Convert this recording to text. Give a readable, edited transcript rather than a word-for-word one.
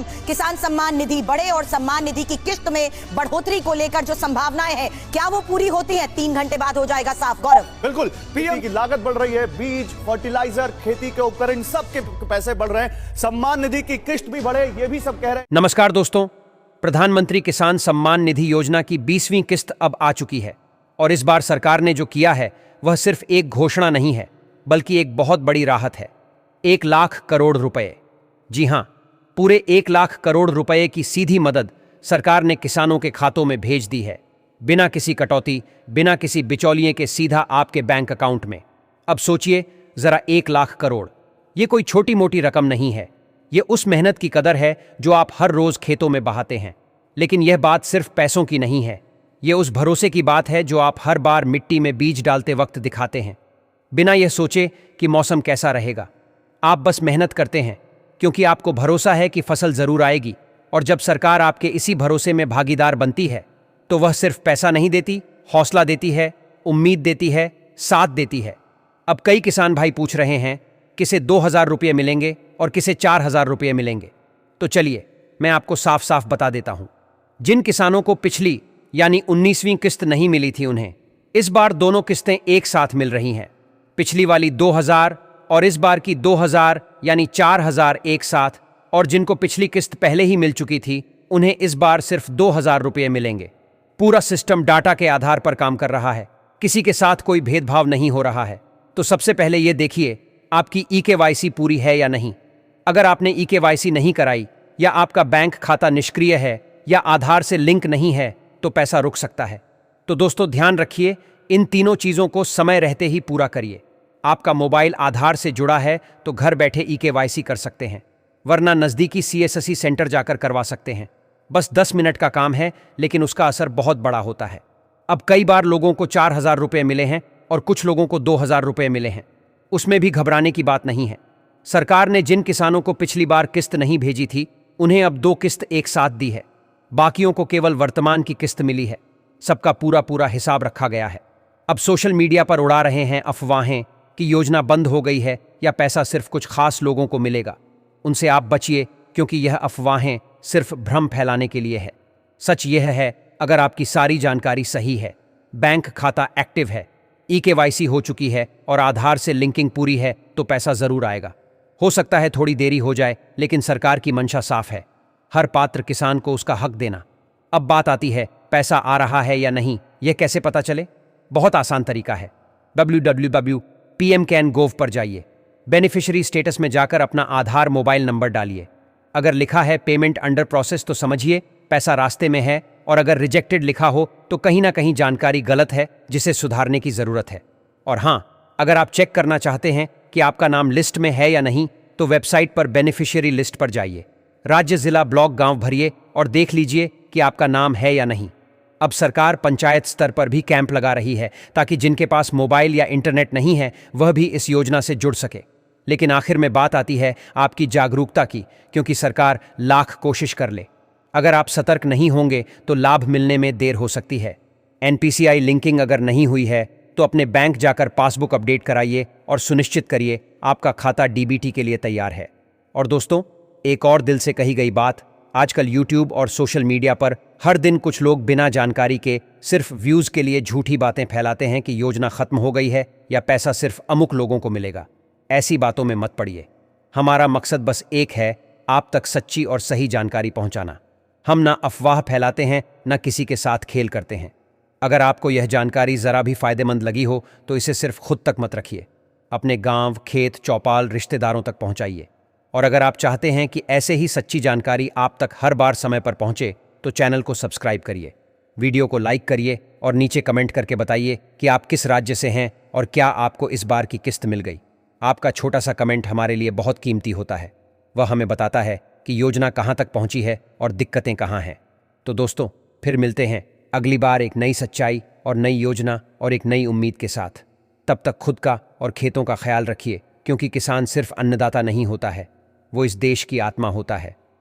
PM किसान सम्मान निधि बढ़े और सम्मान निधि की किस्त में बढ़ोतरी को लेकर जो संभावनाएं हैं, क्या वो पूरी होती हैं? 3 घंटे बाद हो जाएगा साफ। गौरव, बिल्कुल, पीएम की लागत बढ़ रही है, बीज, फर्टिलाइजर, खेती के उपकरण, सबके पैसे बढ़ रहे हैं, सम्मान निधि की किस्त भी बढ़े, ये भी सब कह रहे हैं। नमस्कार दोस्तों, प्रधानमंत्री किसान सम्मान निधि योजना की 20वीं किस्त अब आ चुकी है और इस बार सरकार ने जो किया है वह सिर्फ एक घोषणा नहीं है, बल्कि एक बहुत बड़ी राहत है। 1 लाख करोड़ रुपए, जी हां, पूरे 1 लाख करोड़ रुपए की सीधी मदद सरकार ने किसानों के खातों में भेज दी है, बिना किसी कटौती, बिना किसी बिचौलिए के, सीधा आपके बैंक अकाउंट में। अब सोचिए जरा, 1 लाख करोड़, ये कोई छोटी मोटी रकम नहीं है। ये उस मेहनत की कदर है जो आप हर रोज खेतों में बहाते हैं। लेकिन यह बात सिर्फ पैसों की नहीं है, ये उस भरोसे की बात है जो आप हर बार मिट्टी में बीज डालते वक्त दिखाते हैं, बिना यह सोचे कि मौसम कैसा रहेगा। आप बस मेहनत करते हैं क्योंकि आपको भरोसा है कि फसल जरूर आएगी। और जब सरकार आपके इसी भरोसे में भागीदार बनती है तो वह सिर्फ पैसा नहीं देती, हौसला देती है, उम्मीद देती है, साथ देती है। अब कई किसान भाई पूछ रहे हैं, किसे 2000 रुपये मिलेंगे और किसे 4000 रुपये मिलेंगे। तो चलिए मैं आपको साफ साफ बता देता हूं। जिन किसानों को पिछली यानी 19वीं किस्त नहीं मिली थी, उन्हें इस बार दोनों किस्तें एक साथ मिल रही हैं। पिछली वाली 2000 और इस बार की 2000 यानी 4000 एक साथ। और जिनको पिछली किस्त पहले ही मिल चुकी थी, उन्हें इस बार सिर्फ 2000 रुपये मिलेंगे। पूरा सिस्टम डाटा के आधार पर काम कर रहा है, किसी के साथ कोई भेदभाव नहीं हो रहा है। तो सबसे पहले ये देखिए आपकी EKYC पूरी है या नहीं। अगर आपने EKYC नहीं कराई, या आपका बैंक खाता निष्क्रिय है, या आधार से लिंक नहीं है, तो पैसा रुक सकता है। तो दोस्तों ध्यान रखिए, इन तीनों चीजों को समय रहते ही पूरा करिए। आपका मोबाइल आधार से जुड़ा है तो घर बैठे EKYC कर सकते हैं, वरना नजदीकी CSSC सेंटर जाकर करवा सकते हैं। बस 10 मिनट का काम है, लेकिन उसका असर बहुत बड़ा होता है। अब कई बार लोगों को 4000 रुपये मिले हैं और कुछ लोगों को 2000 रुपये मिले हैं। उसमें भी घबराने की बात नहीं है। सरकार ने जिन किसानों को पिछली बार किस्त नहीं भेजी थी, उन्हें अब 2 किस्त एक साथ दी है। बाकियों को केवल वर्तमान की किस्त मिली है। सबका पूरा पूरा हिसाब रखा गया है। अब सोशल मीडिया पर उड़ा रहे हैं अफवाहें कि योजना बंद हो गई है या पैसा सिर्फ कुछ खास लोगों को मिलेगा। उनसे आप बचिए, क्योंकि यह अफवाहें सिर्फ भ्रम फैलाने के लिए है। सच यह है, अगर आपकी सारी जानकारी सही है, बैंक खाता एक्टिव है, EKYC हो चुकी है और आधार से लिंकिंग पूरी है, तो पैसा जरूर आएगा। हो सकता है थोड़ी देरी हो जाए, लेकिन सरकार की मंशा साफ है, हर पात्र किसान को उसका हक देना। अब बात आती है, पैसा आ रहा है या नहीं, यह कैसे पता चले? बहुत आसान तरीका है। www.pmcan.gov पर जाइए। बेनिफिशियरी स्टेटस में जाकर अपना आधार मोबाइल नंबर डालिए। अगर लिखा है पेमेंट अंडर प्रोसेस तो समझिए पैसा रास्ते में है, और अगर रिजेक्टेड लिखा हो तो कहीं ना कहीं जानकारी गलत है, जिसे सुधारने की जरूरत है। और हां, अगर आप चेक करना चाहते हैं कि आपका नाम लिस्ट में है या नहीं, तो वेबसाइट पर बेनिफिशियरी लिस्ट पर जाइए, राज्य, जिला, ब्लॉक, गांव भरिए और देख लीजिए कि आपका नाम है या नहीं। अब सरकार पंचायत स्तर पर भी कैंप लगा रही है, ताकि जिनके पास मोबाइल या इंटरनेट नहीं है वह भी इस योजना से जुड़ सके। लेकिन आखिर में बात आती है आपकी जागरूकता की, क्योंकि सरकार लाख कोशिश कर ले, अगर आप सतर्क नहीं होंगे तो लाभ मिलने में देर हो सकती है। NPCI लिंकिंग अगर नहीं हुई है तो अपने बैंक जाकर पासबुक अपडेट कराइए और सुनिश्चित करिए आपका खाता DBT के लिए तैयार है। और दोस्तों, एक और दिल से कही गई बात, आजकल YouTube और सोशल मीडिया पर हर दिन कुछ लोग बिना जानकारी के सिर्फ व्यूज के लिए झूठी बातें फैलाते हैं कि योजना खत्म हो गई है या पैसा सिर्फ अमुक लोगों को मिलेगा। ऐसी बातों में मत पड़िए। हमारा मकसद बस एक है, आप तक सच्ची और सही जानकारी पहुंचाना। हम ना अफवाह फैलाते हैं, ना किसी के साथ खेल करते हैं। अगर आपको यह जानकारी जरा भी फायदेमंद लगी हो तो इसे सिर्फ खुद तक मत रखिए, अपने गांव, खेत, चौपाल, रिश्तेदारों तक पहुंचाइए। और अगर आप चाहते हैं कि ऐसे ही सच्ची जानकारी आप तक हर बार समय पर पहुंचे, तो चैनल को सब्सक्राइब करिए, वीडियो को लाइक करिए और नीचे कमेंट करके बताइए कि आप किस राज्य से हैं और क्या आपको इस बार की किस्त मिल गई। आपका छोटा सा कमेंट हमारे लिए बहुत कीमती होता है। वह हमें बताता है कि योजना कहां तक पहुंची है और दिक्कतें कहां हैं। तो दोस्तों, फिर मिलते हैं अगली बार एक नई सच्चाई और नई योजना और एक नई उम्मीद के साथ। तब तक खुद का और खेतों का ख्याल रखिए, क्योंकि किसान सिर्फ अन्नदाता नहीं होता है, वो इस देश की आत्मा होता है।